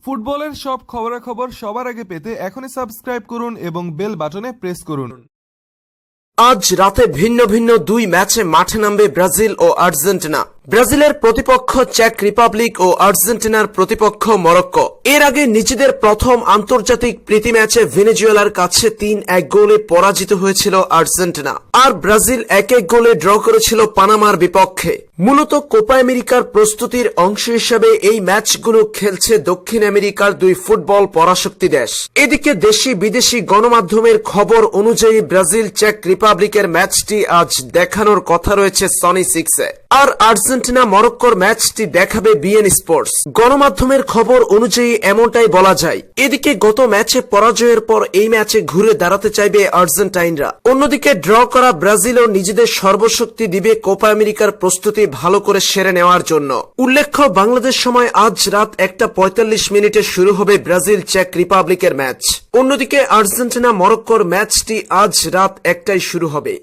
ফুটবলের সব খবরাখবর সবার আগে পেতে এখনই সাবস্ক্রাইব করুন এবং বেল বাটনে প্রেস করুন। আজ রাতে ভিন্ন ভিন্ন দুই ম্যাচে মাঠে নামবে ব্রাজিল ও আর্জেন্টিনা। ব্রাজিলের প্রতিপক্ষ চেক রিপাবলিক ও আর্জেন্টিনার প্রতিপক্ষ মরক্কো। এর আগে নিজেদের প্রথম আন্তর্জাতিক প্রীতি ম্যাচে ভেনেজুয়েলার কাছে ৩-১ গোলে পরাজিত হয়েছিল আর্জেন্টিনা, আর ব্রাজিল ১-১ গোলে ড্র করেছিল পানামার বিপক্ষে। মূলত কোপা আমেরিকার প্রস্তুতির অংশ হিসেবে এই ম্যাচগুলো খেলছে দক্ষিণ আমেরিকার দুই ফুটবল পরাশক্তি দেশ। এদিকে দেশি বিদেশি গণমাধ্যমের খবর অনুযায়ী ব্রাজিল চেক রিপাবলিকের ম্যাচটি আজ দেখানোর কথা রয়েছে সনি 6-এ, আর আর্জেন্টিনা মরক্কোর ম্যাচটি দেখাবে বিএন স্পোর্টস। গণমাধ্যমের খবর অনুযায়ী এমনটাই বলা যায়। এদিকে গত ম্যাচে পরাজয়ের পর এই ম্যাচে ঘুরে দাঁড়াতে চাইবে আর্জেন্টাইনরা। অন্যদিকে ড্র করা ব্রাজিলও নিজেদের সর্বশক্তি দিবে কোপা আমেরিকার প্রস্তুতি ভালো করে সেরে নেওয়ার জন্য। উল্লেখ্য, বাংলাদেশ সময় আজ রাত 1:45 মিনিটে শুরু হবে ব্রাজিল চেক রিপাবলিকের ম্যাচ। অন্যদিকে আর্জেন্টিনা মরক্কোর ম্যাচটি আজ রাত 1টায় শুরু হবে।